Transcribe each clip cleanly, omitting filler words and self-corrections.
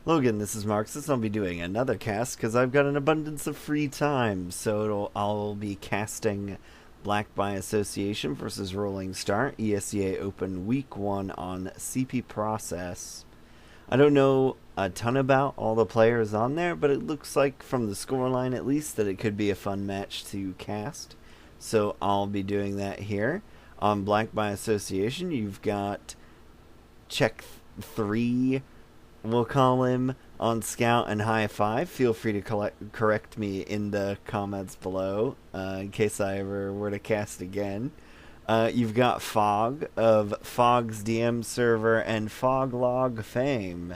Logan, this is Marxist. I'll be doing another cast because I've got an abundance of free time. So I'll be casting Black by Association versus Rolling Start, ESEA Open Week 1 on CP Process. I don't know a ton about all the players on there, but it looks like from the scoreline at least that it could be a fun match to cast. So I'll be doing that here. On Black by Association, you've got Check 3, we'll call him, on Scout and High Five. Feel free to correct me in the comments below in case I ever were to cast again. You've got Fog of Fog's DM server and Foglog fame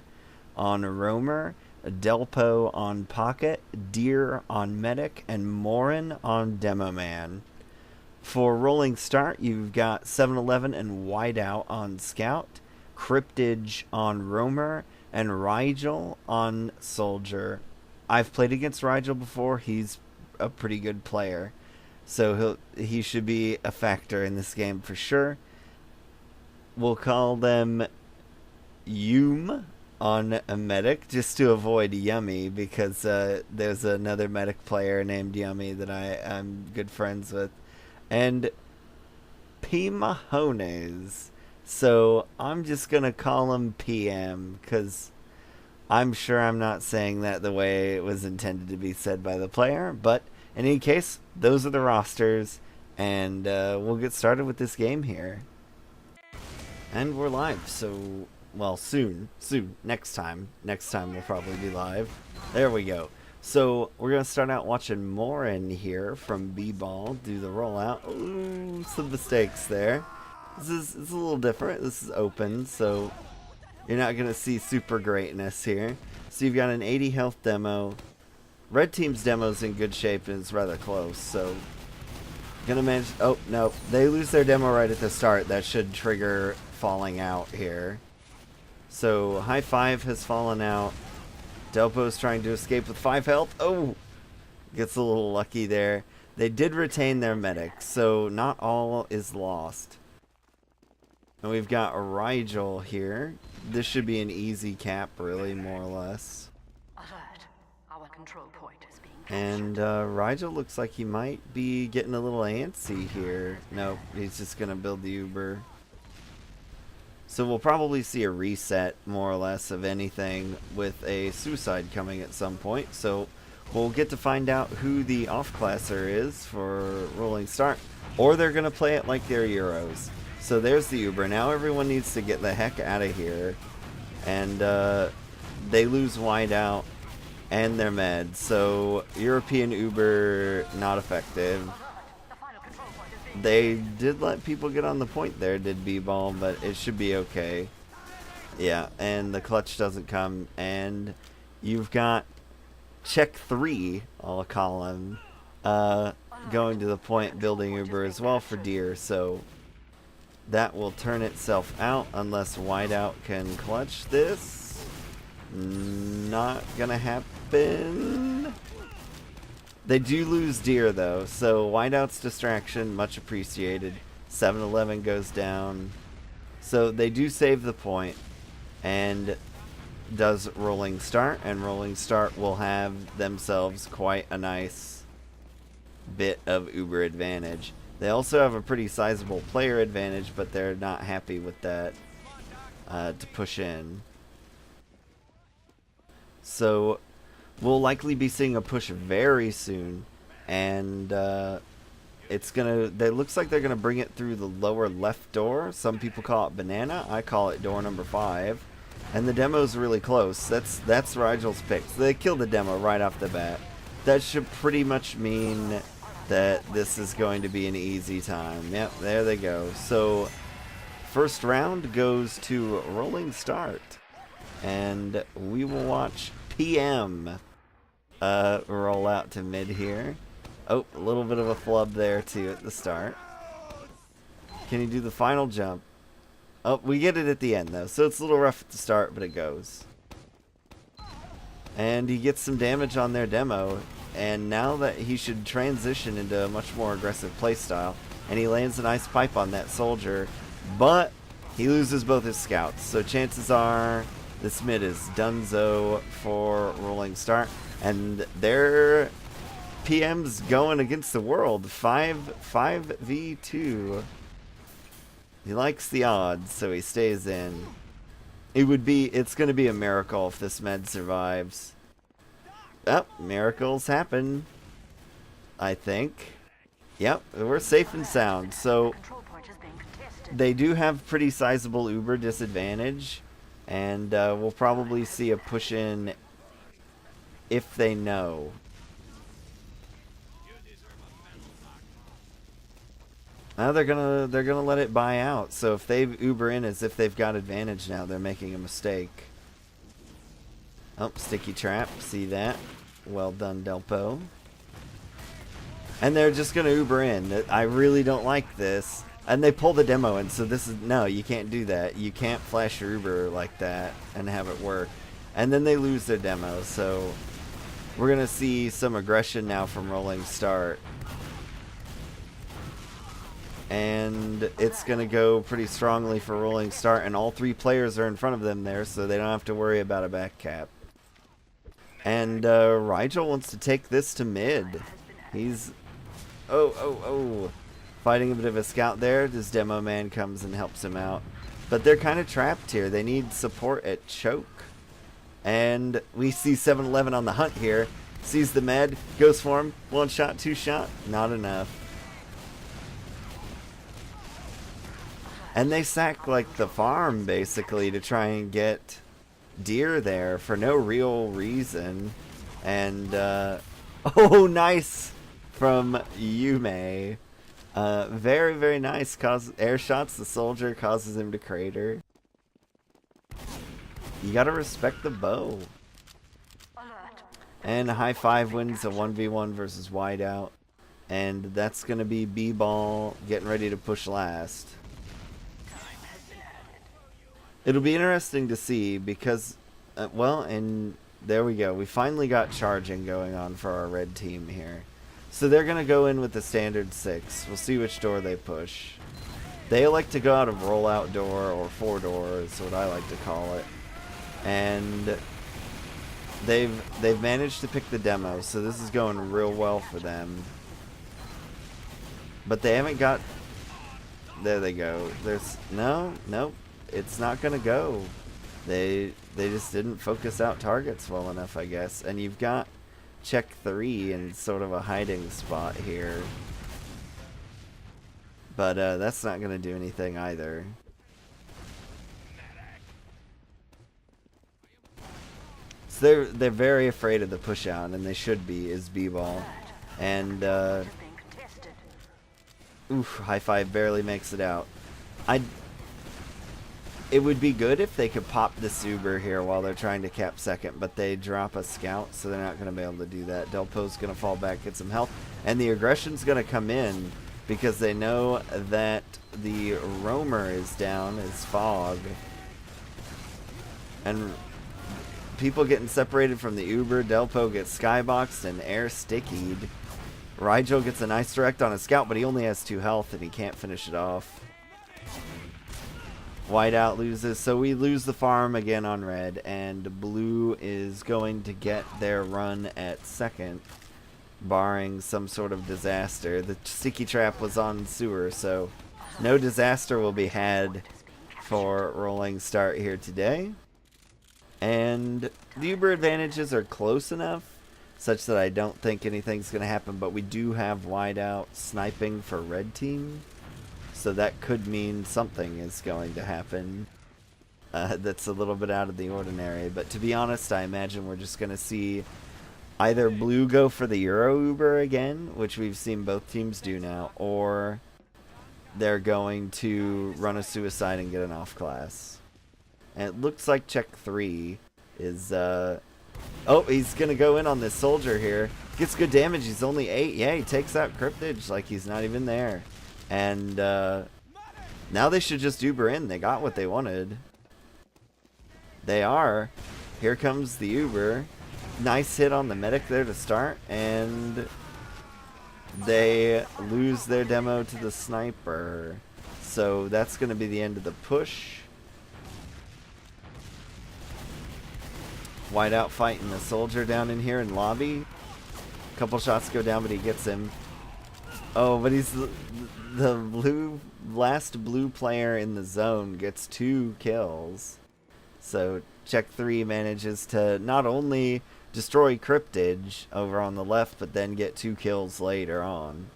on Roamer, Delpo on Pocket, Deer on Medic, and Morin on Demo Man. For Rolling Start, you've got 7-Eleven and Whiteout on Scout, Cryptage on Roamer, and Rigel on Soldier. I've played against Rigel before. He's a pretty good player, so he should be a factor in this game for sure. We'll call them Yum on a Medic, just to avoid Yummy, because there's another Medic player named Yummy that I'm good friends with. And P. Mahones. So I'm just going to call him PM, because I'm sure I'm not saying that the way it was intended to be said by the player. But in any case, those are the rosters, and we'll get started with this game here. And we're live, so, well, soon, next time we'll probably be live. There we go. So we're going to start out watching Morin here from BBALL do the rollout. Ooh, some mistakes there. It's a little different. This is open, so you're not going to see super greatness here. So you've got an 80 health demo. Red team's demo's in good shape and it's rather close, so gonna manage. Oh no, they lose their demo right at the start. That should trigger falling out here. So High Five has fallen out. Delpo's trying to escape with 5 health. Oh, gets a little lucky there. They did retain their medic, so not all is lost. And we've got Rigel here. This should be an easy cap, really, more or less. Alert. Our control point is being captured. And Rigel looks like he might be getting a little antsy here. Nope, he's just going to build the Uber. So we'll probably see a reset, more or less, of anything, with a suicide coming at some point. So we'll get to find out who the off-classer is for Rolling Start. Or they're going to play it like they're Euros. So there's the Uber. Now everyone needs to get the heck out of here. And they lose Whiteout and their med. So European Uber not effective. They did let people get on the point there, did B-Ball, but it should be okay. Yeah, and the clutch doesn't come. And you've got Check 3, I'll call him, going to the point, building Uber as well for Deer. So that will turn itself out unless Whiteout can clutch this. Not gonna happen. They do lose Deer though, so Whiteout's distraction, much appreciated. 7-Eleven goes down. So they do save the point, and does Rolling Start, and Rolling Start will have themselves quite a nice bit of Uber advantage. They also have a pretty sizable player advantage, but they're not happy with that to push in. So we'll likely be seeing a push very soon, and it looks like they're gonna bring it through the lower left door. Some people call it banana. I call it door number 5, and the demo's really close. That's Rigel's pick. So they kill the demo right off the bat. That should pretty much mean that this is going to be an easy time. Yep, there they go. So first round goes to Rolling Start, and we will watch PM roll out to mid here. Oh, a little bit of a flub there too at the start. Can he do the final jump? Oh, we get it at the end though, so it's a little rough at the start, but it goes. And he gets some damage on their demo, and now that he should transition into a much more aggressive playstyle, and he lands a nice pipe on that soldier, but he loses both his scouts, so chances are This mid is Dunzo for Rolling Start, and their PM's going against the world. 5v2. He likes the odds, so he stays in. It's going to be a miracle if this med survives. Oh, miracles happen, I think. Yep, we're safe and sound. So they do have pretty sizable Uber disadvantage, and we'll probably see a push in if they know. Now they're gonna let it buy out. So if they Uber in as if they've got advantage now, they're making a mistake. Oh, sticky trap. See that? Well done, Delpo. And they're just gonna Uber in. I really don't like this. And they pull the demo in, so this is no, you can't do that. You can't flash your Uber like that and have it work. And then they lose their demo, so we're gonna see some aggression now from Rolling Start. And it's going to go pretty strongly for Rolling Start, and all three players are in front of them there, so they don't have to worry about a back cap. And Rigel wants to take this to mid. He's fighting a bit of a scout there. This demo man comes and helps him out, but they're kind of trapped here. They need support at choke, and we see 7-Eleven on the hunt here. Sees the med, goes for him. 1 shot, 2 shot, not enough. And they sack like the farm basically to try and get deer there for no real reason. And oh, nice from Yume. Very, very nice. Air shots the soldier, causes him to crater. You gotta respect the bow. And High Five wins a 1v1 versus Wideout. And that's gonna be BBALL getting ready to push last. It'll be interesting to see because, well, and there we go. We finally got charging going on for our red team here. So they're going to go in with the standard 6. We'll see which door they push. They like to go out of rollout door or 4-door is what I like to call it. And they've managed to pick the demo, so this is going real well for them. But they haven't got... There they go. There's... Nope. It's not gonna go. They just didn't focus out targets well enough, I guess. And you've got check 3 in sort of a hiding spot here. But that's not gonna do anything either. So they're very afraid of the push out, and they should be, is B-ball. And oof, High Five barely makes it out. It would be good if they could pop this Uber here while they're trying to cap second, but they drop a scout, so they're not going to be able to do that. Delpo's going to fall back, get some health, and the aggression's going to come in because they know that the roamer is down, is fog. And people getting separated from the Uber. Delpo gets skyboxed and air stickied. Rigel gets a nice direct on a scout, but he only has 2 health and he can't finish it off. Whiteout loses, so we lose the farm again on red, and blue is going to get their run at second, barring some sort of disaster. The sticky trap was on sewer, so no disaster will be had for Rolling Start here today. And the Uber advantages are close enough such that I don't think anything's going to happen, but we do have Whiteout sniping for red team. So that could mean something is going to happen that's a little bit out of the ordinary. But to be honest, I imagine we're just going to see either blue go for the Euro Uber again, which we've seen both teams do now, or they're going to run a suicide and get an off class. And it looks like check 3 is... oh, he's going to go in on this soldier here. Gets good damage. He's only 8. Yeah, he takes out Cryptage like he's not even there. And now they should just Uber in. They got what they wanted. They are. Here comes the Uber. Nice hit on the medic there to start. And they lose their demo to the sniper. So that's going to be the end of the push. Whiteout fighting the soldier down in here in lobby. Couple shots go down, but he gets him. Oh, but he's the last blue player in the zone gets 2 kills. So Check 3 manages to not only destroy Cryptage over on the left, but then get 2 kills later on.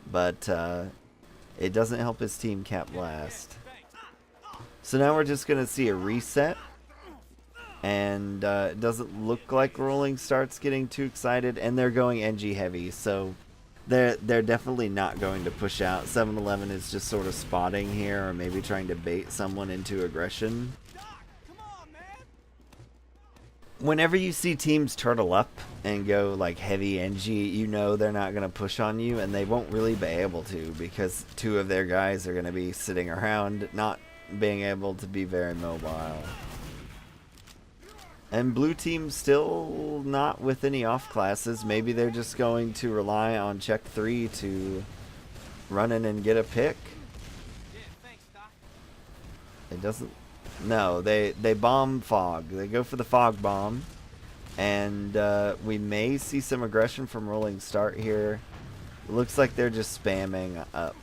But it doesn't help his team cap last. So now we're just going to see a reset. And it doesn't look like Rolling Start's getting too excited. And they're going NG heavy, so they're definitely not going to push out. 7-Eleven is just sort of spotting here, or maybe trying to bait someone into aggression. Whenever you see teams turtle up and go like heavy NG, you know they're not going to push on you, and they won't really be able to, because 2 of their guys are going to be sitting around, not being able to be very mobile. And blue team still not with any off classes. Maybe they're just going to rely on Check 3 to run in and get a pick. It doesn't... No, they bomb Fog. They go for the Fog bomb. And we may see some aggression from Rolling Start here. It looks like they're just spamming up.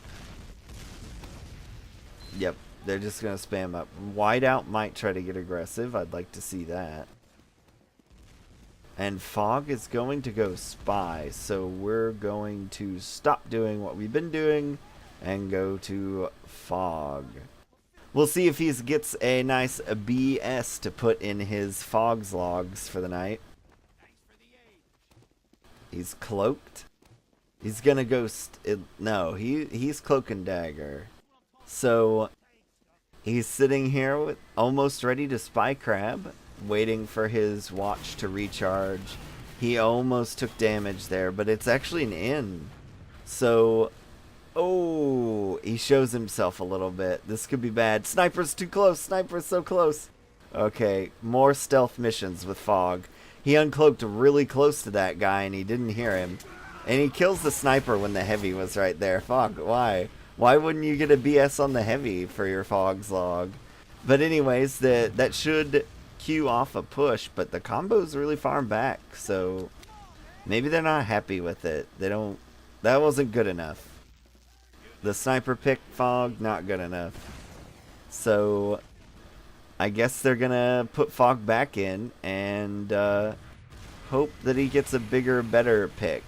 Yep, they're just going to spam up. Whiteout might try to get aggressive. I'd like to see that. And Fog is going to go Spy, so we're going to stop doing what we've been doing and go to Fog. We'll see if he gets a nice BS to put in his Fog's logs for the night. He's cloaked. He's gonna go... no, he's Cloak and Dagger. So he's sitting here with almost ready to Spy Crab, waiting for his watch to recharge. He almost took damage there, but it's actually an in. So, oh, he shows himself a little bit. This could be bad. Sniper's too close. Sniper's so close. Okay, more stealth missions with Fog. He uncloaked really close to that guy, and he didn't hear him. And he kills the sniper when the heavy was right there. Fog, why? Why wouldn't you get a BS on the heavy for your Fog's log? But anyways, that should queue off a push, but the combo's really far back, so maybe they're not happy with it. That wasn't good enough. The sniper pick Fog, not good enough. So I guess they're gonna put Fog back in and hope that he gets a bigger, better pick.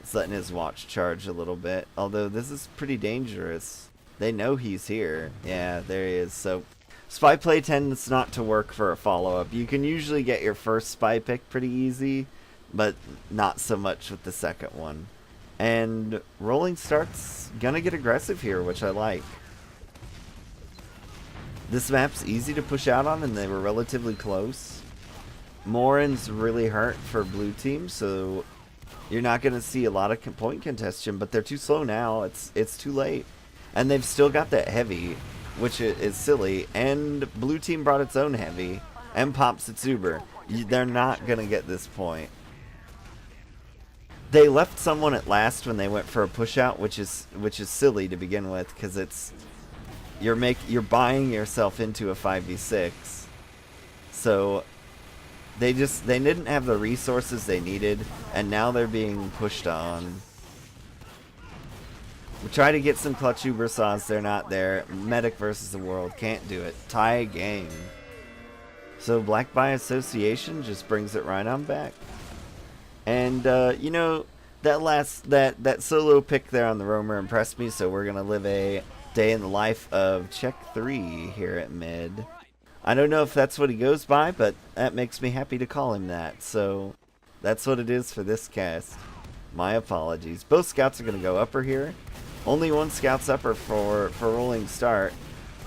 It's letting his watch charge a little bit, although this is pretty dangerous. They know he's here. Yeah, there he is. So spy play tends not to work for a follow-up. You can usually get your first spy pick pretty easy, but not so much with the second one. And Rolling Start's gonna get aggressive here, which I like. This map's easy to push out on, and they were relatively close. Morin's really hurt for blue team, so you're not gonna see a lot of point contention, but they're too slow now. It's too late. And they've still got that heavy, which is silly, and blue team brought its own heavy and pops its Uber. They're not gonna get this point. They left someone at last when they went for a push out, which is silly to begin with, because it's you're buying yourself into a 5v6. So they didn't have the resources they needed, and now they're being pushed on. We try to get some clutch Uber saws, they're not there. Medic versus the world, can't do it. Tie game. So Black by Association just brings it right on back. And you know, that solo pick there on the roamer impressed me, so we're gonna live a day in the life of Check 3 here at mid. I don't know if that's what he goes by, but that makes me happy to call him that. So that's what it is for this cast. My apologies. Both scouts are gonna go upper here. Only one scout's upper for Rolling Start.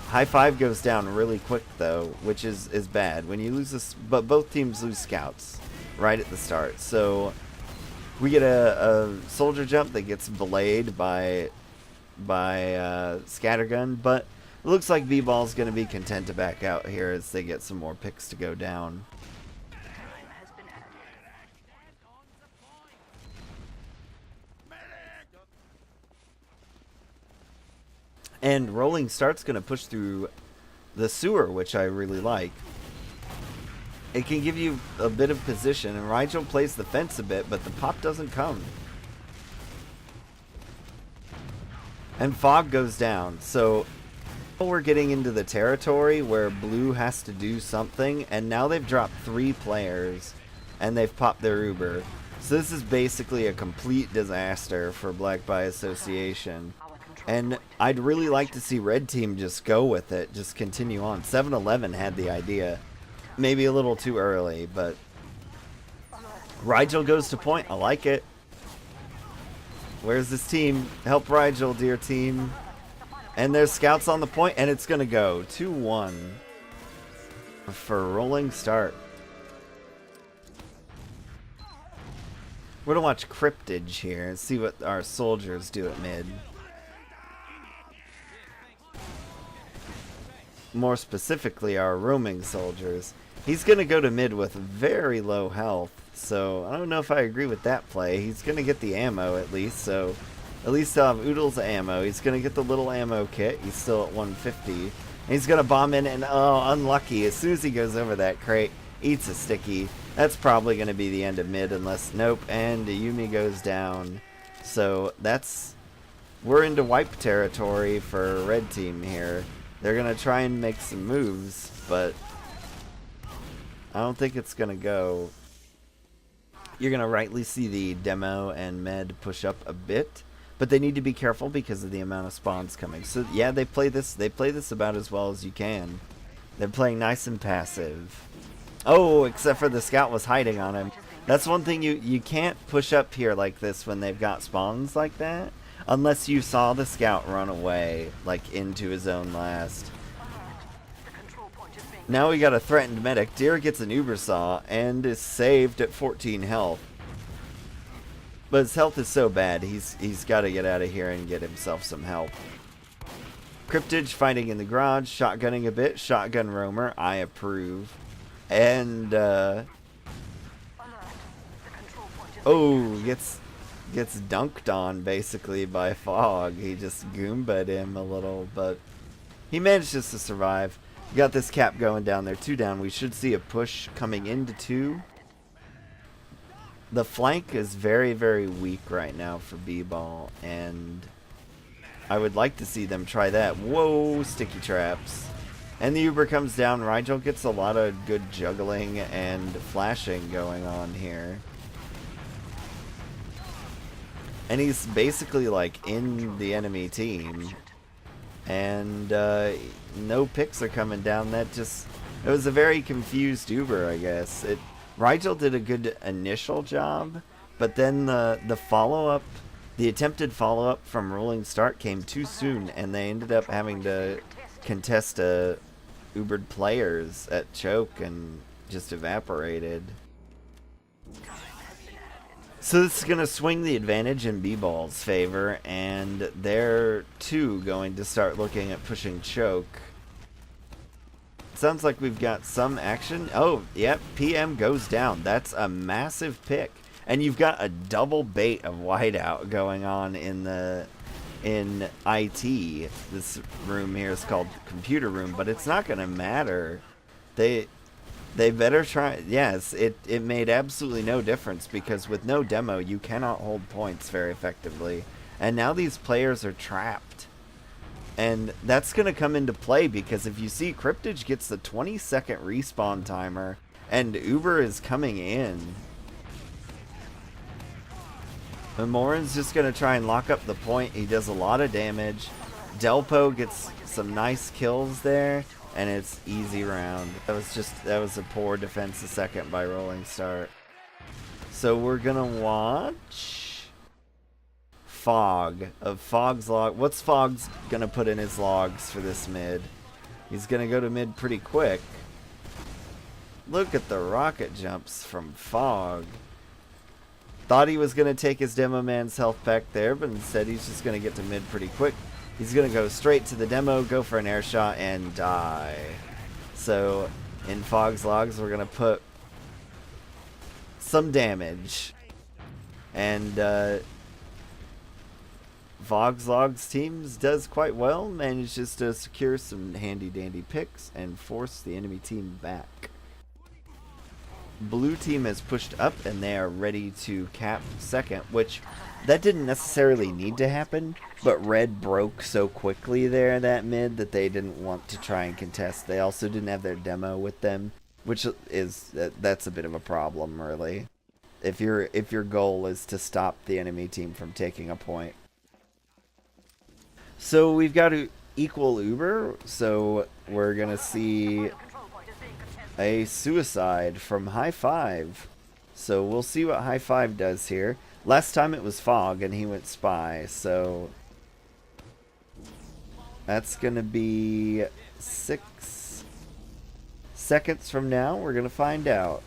High five goes down really quick though, which is bad. When you lose this, but both teams lose scouts right at the start. So we get a soldier jump that gets belayed by Scattergun, but it looks like BBALL's going to be content to back out here as they get some more picks to go down. And Rolling Start's going to push through the sewer, which I really like. it can give you a bit of position, and Rigel plays the fence a bit, but the pop doesn't come. And Fog goes down, so we're getting into the territory where blue has to do something, and now they've dropped 3 players, and they've popped their Uber. So this is basically a complete disaster for black by association. And I'd really like to see red team just go with it, just continue on. 7-Eleven had the idea. Maybe a little too early, but Rigel goes to point. I like it. Where's this team? Help Rigel, dear team. And there's scouts on the point, and it's going to go 2-1 for rolling start. We're going to watch Cryptage here and see what our soldiers do at mid. More specifically, our roaming soldiers. He's going to go to mid with very low health, so I don't know if I agree with that play. He's going to get the ammo at least, so at least he'll have oodles of ammo. He's going to get the little ammo kit. He's still at 150. And he's going to bomb in, and oh, unlucky. As soon as he goes over that crate, eats a sticky. That's probably going to be the end of mid unless, nope, and Yumi goes down. So we're into wipe territory for red team here. They're going to try and make some moves, but I don't think it's going to go. You're going to rightly see the demo and med push up a bit, but they need to be careful because of the amount of spawns coming. So yeah, they play this about as well as you can. They're playing nice and passive. Oh, except for the scout was hiding on him. That's one thing you can't push up here like this when they've got spawns like that, unless you saw the scout run away, like into his own last. Now we got a threatened medic. Deer gets an Uber Saw and is saved at 14 health. But his health is so bad, he's got to get out of here and get himself some help. Cryptage fighting in the garage, shotgunning a bit. Shotgun roamer, I approve. And, oh, gets dunked on basically by Fog. He just goomba'd him a little, but he manages to survive. Got this cap going down there, 2 down. We should see a push coming into 2. The flank is very, very weak right now for BBALL, and I would like to see them try that. Whoa, sticky traps. And the Uber comes down. Rigel gets a lot of good juggling and flashing going on here. And he's basically like in the enemy team. And no picks are coming down. It was a very confused Uber, I guess. Rigel did a good initial job, but then the follow-up, the attempted follow-up from rolling start came too soon, and they ended up having to contest Ubered players at choke and just evaporated. So this is going to swing the advantage in BBALL's favor, and they're too going to start looking at pushing choke. Sounds like we've got some action. Oh, yep, PM goes down. That's a massive pick. And you've got a double bait of whiteout going on in IT. This room here is called computer room, but it's not going to matter. They better try. Yes, it made absolutely no difference because with no demo, you cannot hold points very effectively. And now these players are trapped. And that's going to come into play because if you see Cryptage gets the 20-second respawn timer and Uber is coming in. And Morin's just going to try and lock up the point. He does a lot of damage. Delpo gets some nice kills there. And it's easy round. That was a poor defense a second by rolling start. So we're gonna watch Fog of Fog's log. What's Fog's gonna put in his logs for this mid? He's gonna go to mid pretty quick. Look at the rocket jumps from Fog. Thought he was gonna take his demo man's health back there, but instead he's just gonna get to mid pretty quick. He's going to go straight to the demo, go for an air shot, and die. So, in Fog's logs, we're going to put some damage. And Fog's logs teams does quite well, manages to secure some handy-dandy picks and force the enemy team back. blue team has pushed up and they are ready to cap second, which that didn't necessarily need to happen, but red broke so quickly there that mid that they didn't want to try and contest. They also didn't have their demo with them, which is that's a bit of a problem, really. If your goal is to stop the enemy team from taking a point. So we've got to equal Uber, so we're gonna see a suicide from High Five. So we'll see what High Five does here. Last time it was Fog and he went Spy, so that's gonna be 6 seconds from now. We're gonna find out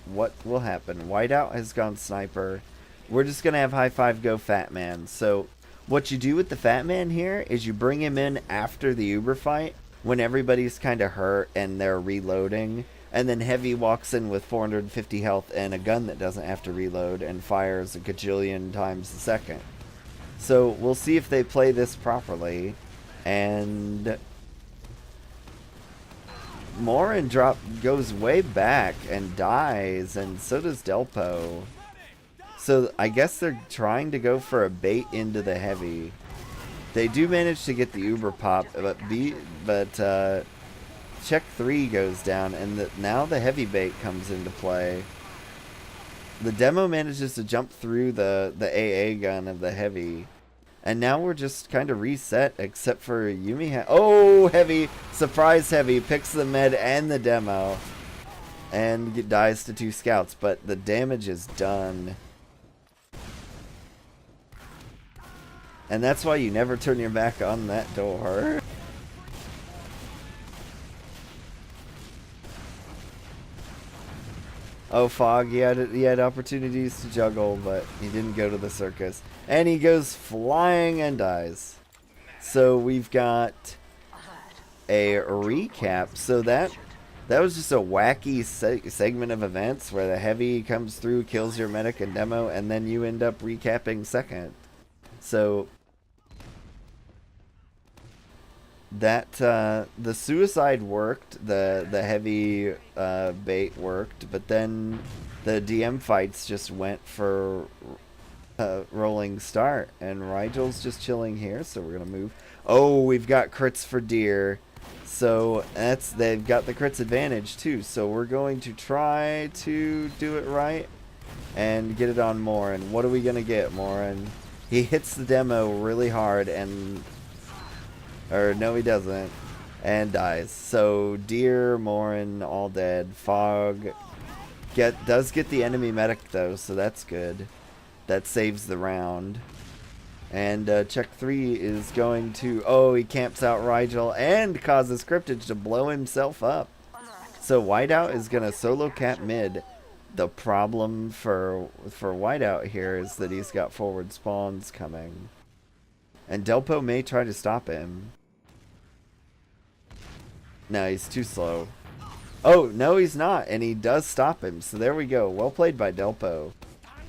what will happen. Whiteout has gone Sniper. We're just gonna have High Five go Fat Man. So what you do with the Fat Man here is you bring him in after the Uber fight when everybody's kind of hurt and they're reloading, and then Heavy walks in with 450 health and a gun that doesn't have to reload and fires a gajillion times a second. So we'll see if they play this properly. And Morin goes way back and dies, and so does Delpo. So I guess they're trying to go for a bait into the Heavy. They do manage to get the Uber pop, but check 3 goes down, and now the Heavy bait comes into play. The demo manages to jump through the AA gun of the Heavy, and now we're just kind of reset, except for Yumi. Oh, Heavy! Surprise Heavy picks the med and the demo, and dies to 2 scouts, but the damage is done. And that's why you never turn your back on that door. Oh, Fog, he had opportunities to juggle, but he didn't go to the circus. And he goes flying and dies. So we've got a recap. So that was just a wacky segment of events where the Heavy comes through, kills your medic and demo, and then you end up recapping second. So that the suicide worked, the Heavy bait worked, but then the DM fights just went for rolling start, and Rigel's just chilling here, so we're gonna move. Oh, we've got crits for Deer, so they've got the crits advantage too, so we're going to try to do it right and get it on Morin. What are we gonna get, Morin? He hits the demo really hard and... or no, he doesn't. And dies. So Deer, Morin, all dead. Fog does get the enemy medic though, so that's good. That saves the round. And check 3 is going to... oh, he camps out Rigel and causes Cryptage to blow himself up. So Whiteout is going to solo cap mid. The problem for Whiteout here is that he's got forward spawns coming. And Delpo may try to stop him. No, he's too slow. Oh, no, he's not. And he does stop him. So there we go. Well played by Delpo.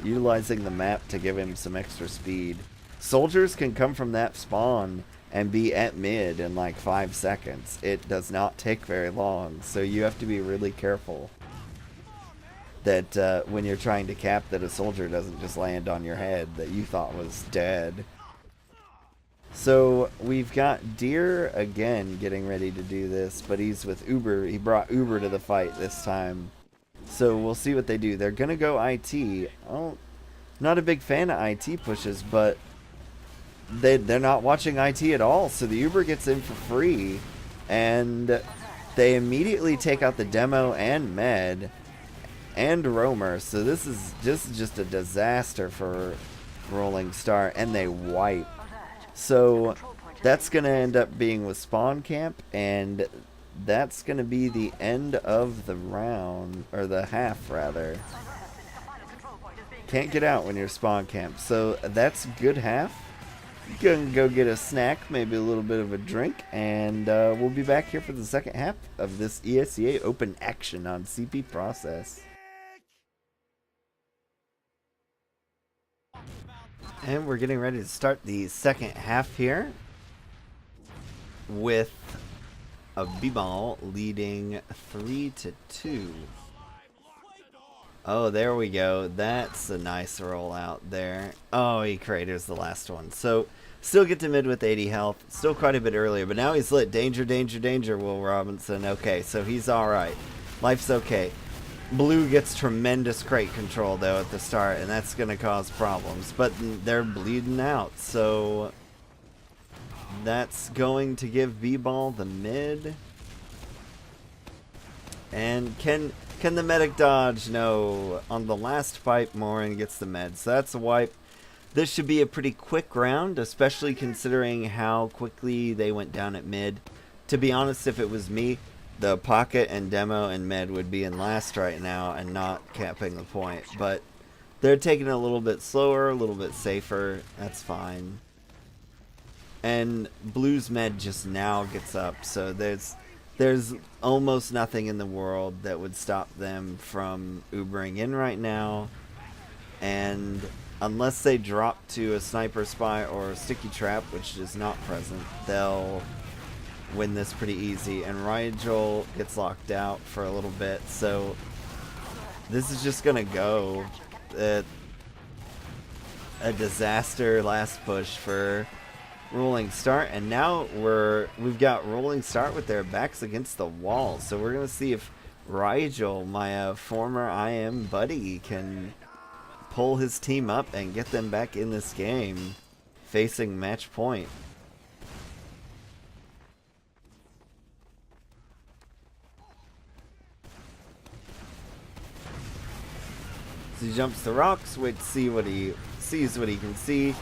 Utilizing the map to give him some extra speed. Soldiers can come from that spawn and be at mid in like 5 seconds. It does not take very long. So you have to be really careful that when you're trying to cap, that a soldier doesn't just land on your head that you thought was dead. So we've got Deer again getting ready to do this, but he's with Uber. He brought Uber to the fight this time. So we'll see what they do. They're going to go IT. Oh, not a big fan of IT pushes, but they're not watching IT at all. So the Uber gets in for free, and they immediately take out the demo and med and roamer. So this is just a disaster for Rolling Star, and they wipe. So that's going to end up being with spawn camp, and that's going to be the end of the round, or the half rather. Can't get out when you're spawn camp. So that's good half. Gonna go get a snack, maybe a little bit of a drink, and we'll be back here for the second half of this ESEA open action on CP Process. And we're getting ready to start the second half here with a BBALL leading 3-2. Oh, there we go. That's a nice roll out there. Oh, he craters the last one. So, still get to mid with 80 health. Still quite a bit earlier, but now he's lit. Danger, danger, danger, Will Robinson. Okay, so he's alright. Life's okay. Blue gets tremendous crate control, though, at the start, and that's going to cause problems. But they're bleeding out, so that's going to give B-Ball the mid. And can the medic dodge? No. On the last fight, Morin gets the med. So that's a wipe. This should be a pretty quick round, especially considering how quickly they went down at mid. To be honest, if it was me, the Pocket and Demo and med would be in last right now and not capping the point. But they're taking it a little bit slower, a little bit safer. That's fine. And Blue's med just now gets up, so there's almost nothing in the world that would stop them from Ubering in right now. And unless they drop to a sniper spy or a sticky trap, which is not present, they'll win this pretty easy. And Rigel gets locked out for a little bit, so this is just gonna go a disaster last push for Rolling Start, and now we've got Rolling Start with their backs against the wall. So we're gonna see if Rigel, my former IM buddy, can pull his team up and get them back in this game, facing match point. So he jumps the rocks, wait to see what he sees, what he can see.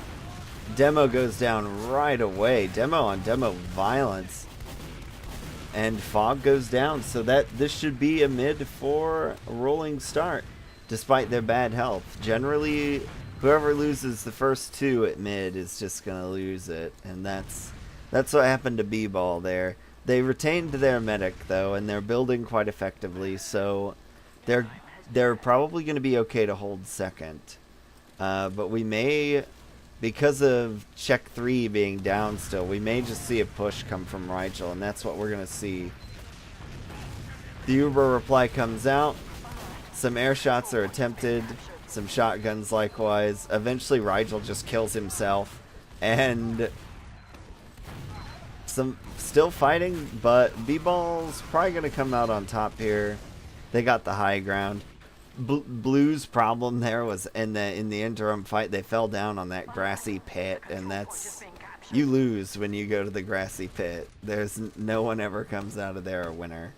Demo goes down right away. Demo on Demo violence. And Fog goes down. So this should be a mid for Rolling Start, despite their bad health. Generally, whoever loses the first two at mid is just going to lose it. And that's what happened to B-Ball there. They retained their medic, though, and they're building quite effectively. So they're probably going to be okay to hold second. But we may, because of check 3 being down still, we may just see a push come from Rigel, and that's what we're going to see. The Uber reply comes out. Some air shots are attempted. Some shotguns likewise. Eventually Rigel just kills himself. And some still fighting, but B-Ball's probably going to come out on top here. They got the high ground. Blue's problem there was in the interim fight, they fell down on that grassy pit, and that's, you lose when you go to the grassy pit. There's no one ever comes out of there a winner.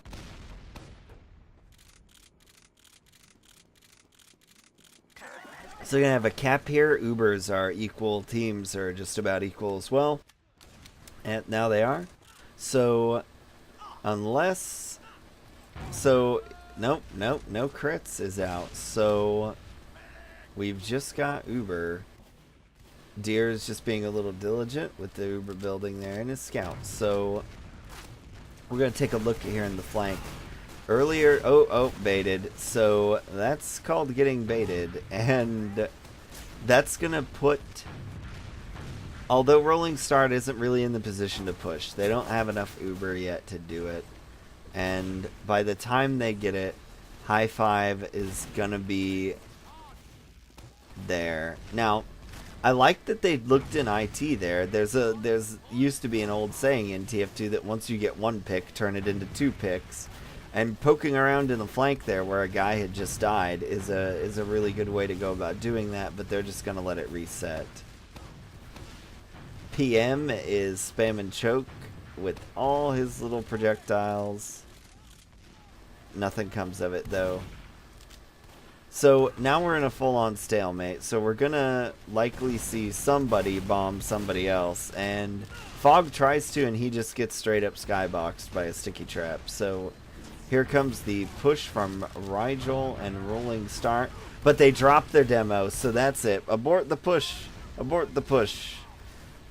So we're gonna have a cap here. Ubers are equal, teams are just about equal as well, and now they are. So unless, so nope, no crits is out. So we've just got Uber. Deer's just being a little diligent with the Uber building there and his scout. So we're going to take a look here in the flank. Earlier, baited. So that's called getting baited. And that's going to put, although Rolling Start isn't really in the position to push. They don't have enough Uber yet to do it. And by the time they get it, High Five is gonna be there. Now, I like that they looked in IT there. There's used to be an old saying in TF2 that once you get one pick, turn it into 2 picks. And poking around in the flank there where a guy had just died is a really good way to go about doing that, but they're just gonna let it reset. PM is spam and choke with all his little projectiles. Nothing comes of it though. So now we're in a full-on stalemate, so we're gonna likely see somebody bomb somebody else, and Fog tries to, and he just gets straight up skyboxed by a sticky trap. So here comes the push from Rigel and Rolling Start, but they drop their demo, so that's it. Abort the push. Abort the push.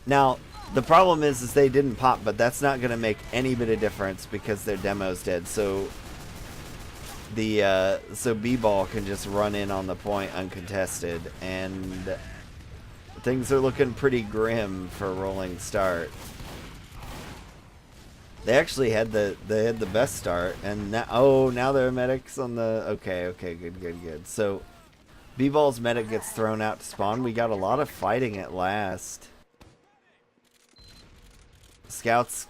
Now, the problem is they didn't pop, but that's not going to make any bit of difference because their demo's dead. So so B-Ball can just run in on the point uncontested, and things are looking pretty grim for Rolling Start. They actually had the best start, and now their medics on the okay, good. So B-Ball's medic gets thrown out to spawn. We got a lot of fighting at last. Scouts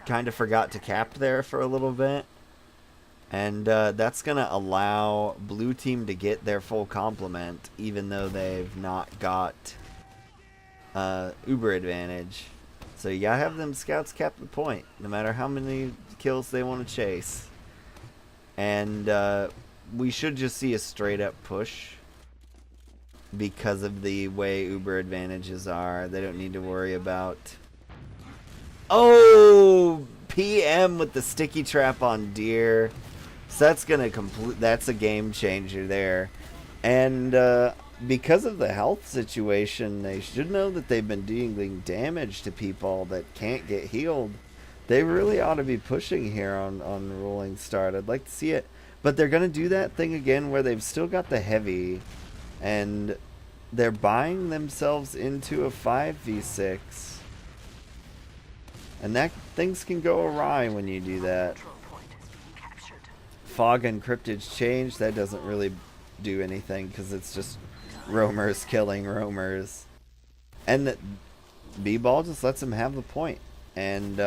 kind of forgot to cap there for a little bit, and that's gonna allow blue team to get their full complement, even though they've not got uber advantage. So you gotta have them scouts cap the point, no matter how many kills they want to chase. And we should just see a straight up push because of the way uber advantages are. They don't need to worry about... Oh! PM with the sticky trap on deer. So that's gonna that's a game changer there. And because of the health situation, they should know that they've been dealing damage to people that can't get healed. They really ought to be pushing here on rolling start. I'd like to see it. But they're going to do that thing again where they've still got the heavy, and they're buying themselves into a 5v6. And that things can go awry when you do that. Fog and cryptage change, that doesn't really do anything because it's just roamers killing roamers. And that B-Ball just lets them have the point. And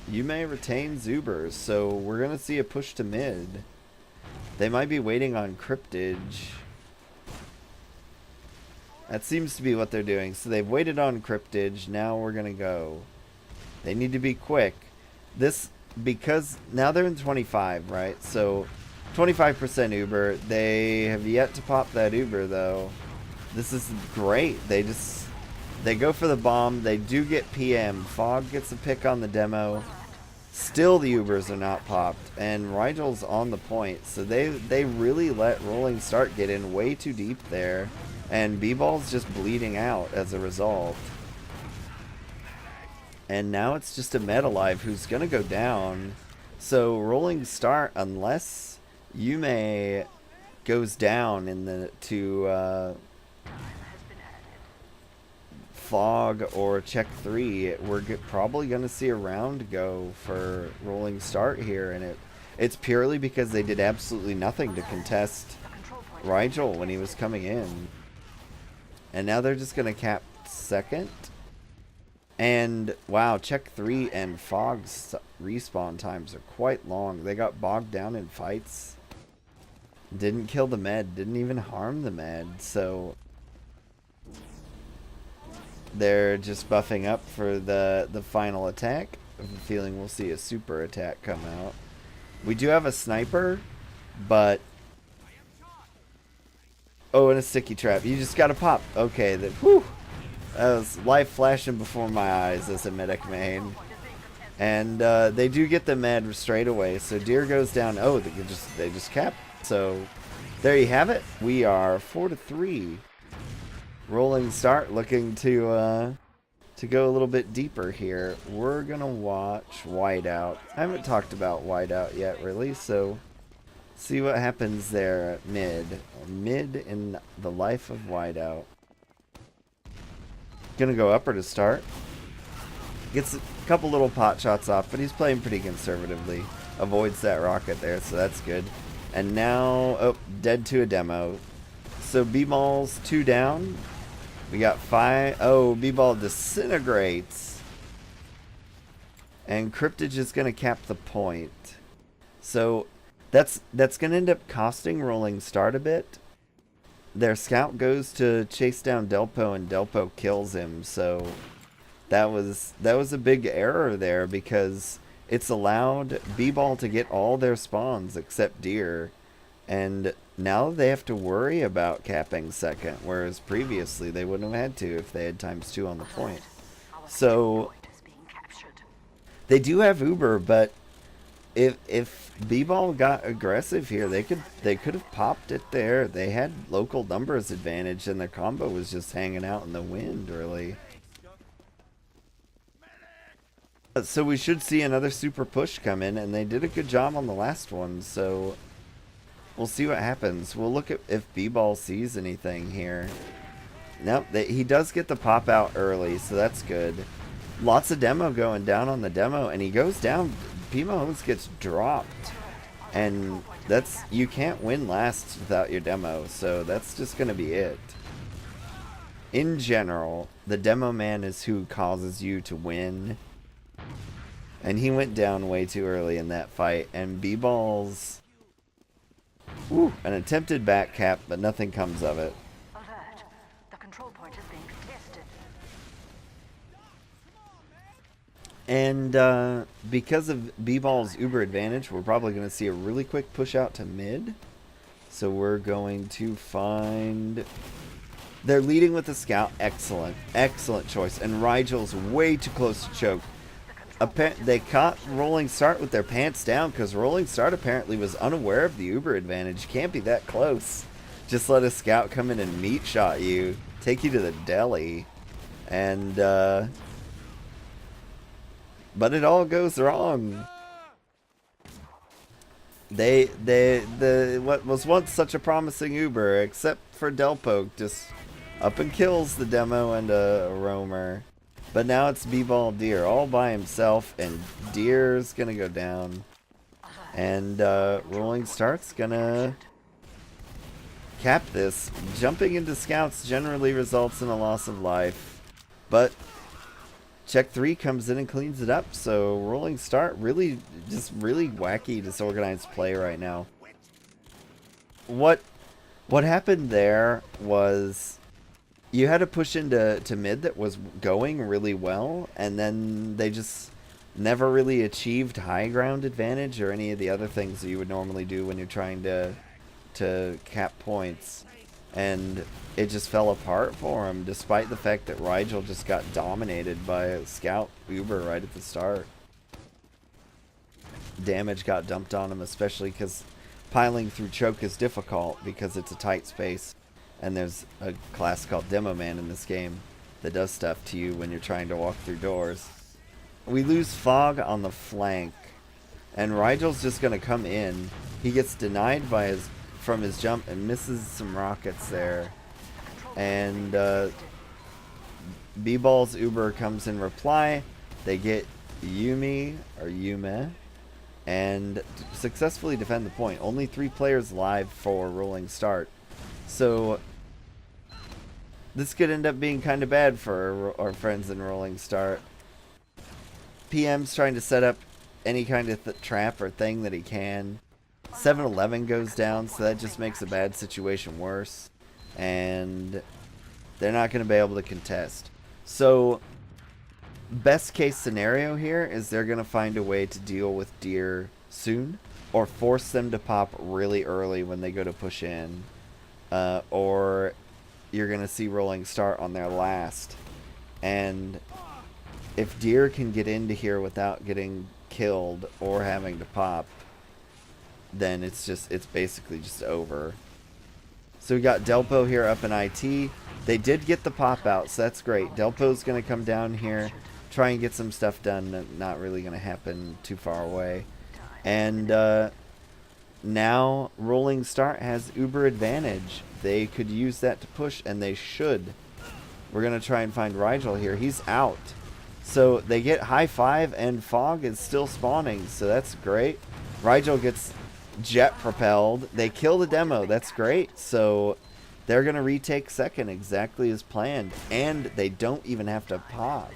you may retain Zubers, so we're going to see a push to mid. They might be waiting on cryptage. That seems to be what they're doing. So they've waited on cryptage, now we're going to go. They need to be quick. Because now they're in 25, right? So 25% Uber. They have yet to pop that Uber though. This is great. They go for the bomb. They do get PM. Fog gets a pick on the demo. Still the Ubers are not popped. And Rigel's on the point. So they really let Rolling Start get in way too deep there. And B-Ball's just bleeding out as a result. And now it's just a Metalive who's going to go down. So Rolling Start, unless Yume goes down in the to Fog or Check 3, we're probably going to see a round go for Rolling Start here. And it's purely because they did absolutely nothing to contest Rigel when he was coming in. And now they're just going to cap second. And wow, Check 3 and Fog's respawn times are quite long. They got bogged down in fights. Didn't kill the med, didn't even harm the med, so they're just buffing up for the final attack. I have a feeling we'll see a super attack come out. We do have a sniper, but oh, and a sticky trap. You just gotta pop. Okay, whew. That was life flashing before my eyes as a medic main. And they do get the med straight away. So Deer goes down. Oh, they just cap. So there you have it. We are 4-3. Rolling Start looking to go a little bit deeper here. We're gonna watch Whiteout. I haven't talked about Whiteout yet really, so see what happens there at mid. Mid in the life of Whiteout. Gonna go upper to start. Gets a couple little pot shots off, but he's playing pretty conservatively. Avoids that rocket there, so that's good. And now, oh, dead to a demo. So B-Ball's 2 down. We got 5. Oh, B-Ball disintegrates. And Cryptage is gonna cap the point. So that's gonna end up costing Rolling Start a bit. Their scout goes to chase down Delpo, and Delpo kills him. So that was a big error there, because it's allowed B-Ball to get all their spawns except Deer, and now they have to worry about capping second, whereas previously they wouldn't have had to if they had ×2 on the point. So they do have Uber, but if B-Ball got aggressive here, they could have popped it there. They had local numbers advantage, and their combo was just hanging out in the wind, really. So we should see another super push come in, and they did a good job on the last one, so we'll see what happens. We'll look at if B-Ball sees anything here. Nope, he does get the pop out early, so that's good. lots of demo going down on the demo, and he goes down. P-Mahomes gets dropped, and that's, you can't win last without your demo, so that's just gonna be it. In general, the demo man is who causes you to win, and he went down way too early in that fight. And B-Ball's an attempted back cap, but nothing comes of it. Alert. The control point is being contested. And because of B-Ball's uber advantage, we're probably going to see a really quick push out to mid. So we're going to find... They're leading with the scout. Excellent. Excellent choice. And Rigel's way too close to choke. They caught Rolling Start with their pants down because Rolling Start apparently was unaware of the uber advantage. Can't be that close. Just let a scout come in and meat shot you. Take you to the deli. And, but it all goes wrong. What was once such a promising Uber, except for Delpoke, just up and kills the demo and a roamer. But now it's B-Ball Deer all by himself, and Deer's gonna go down. And Rolling Start's gonna cap this. Jumping into scouts generally results in a loss of life, but Check 3 comes in and cleans it up. So Rolling Start really wacky, disorganized play right now. What happened there was you had to push into mid that was going really well, and then they just never really achieved high ground advantage or any of the other things that you would normally do when you're trying to cap points. And it just fell apart for him, despite the fact that Rigel just got dominated by a scout Uber right at the start. Damage got dumped on him, especially because piling through choke is difficult because it's a tight space. And there's a class called Demo Man in this game that does stuff to you when you're trying to walk through doors. We lose Fog on the flank, and Rigel's just going to come in. He gets denied by from his jump and misses some rockets there. And B-Ball's Uber comes in reply. They get Yume and successfully defend the point. Only 3 players live for Rolling Start. So this could end up being kind of bad for our friends in Rolling Start. PM's trying to set up any kind of trap or thing that he can. 7-Eleven goes down, so that just makes a bad situation worse. And they're not going to be able to contest. So best case scenario here is they're going to find a way to deal with Deer soon, or force them to pop really early when they go to push in. Or you're going to see Rolling Start on their last. And if Deer can get into here without getting killed or having to pop, then it's basically just over. So we got Delpo here up in IT. They did get the pop out, so that's great. Delpo's going to come down here, try and get some stuff done. Not really going to happen too far away. And now Rolling Start has Uber advantage. They could use that to push, and they should. We're going to try and find Rigel here. He's out. So they get high 5, and Fog is still spawning, so that's great. Rigel gets jet propelled. They kill the demo. That's great. So they're going to retake second exactly as planned, and they don't even have to pop.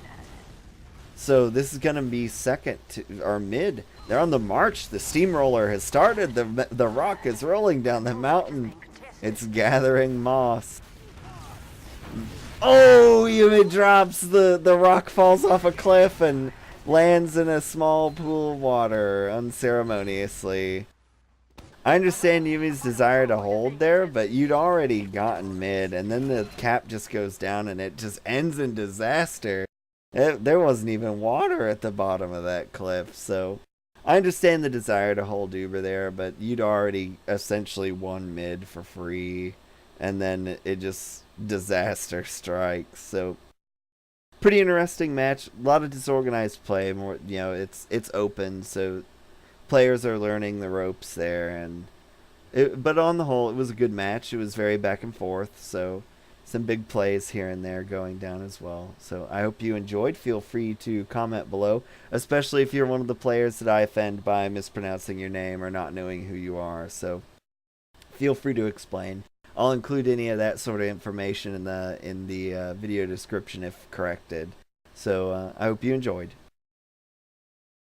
So this is going to be second or mid. They're on the march. The steamroller has started. The rock is rolling down the mountain. It's gathering moss. Oh, it drops. The rock falls off a cliff and lands in a small pool of water unceremoniously. I understand Yumi's desire to hold there, but you'd already gotten mid, and then the cap just goes down and it just ends in disaster. There wasn't even water at the bottom of that cliff, so I understand the desire to hold Uber there, but you'd already essentially won mid for free, and then it just disaster strikes. So pretty interesting match. A lot of disorganized play. More, it's open, so players are learning the ropes there, but on the whole, it was a good match. It was very back and forth, so some big plays here and there going down as well. So I hope you enjoyed. Feel free to comment below, especially if you're one of the players that I offend by mispronouncing your name or not knowing who you are. So feel free to explain. I'll include any of that sort of information in the video description if corrected. So I hope you enjoyed.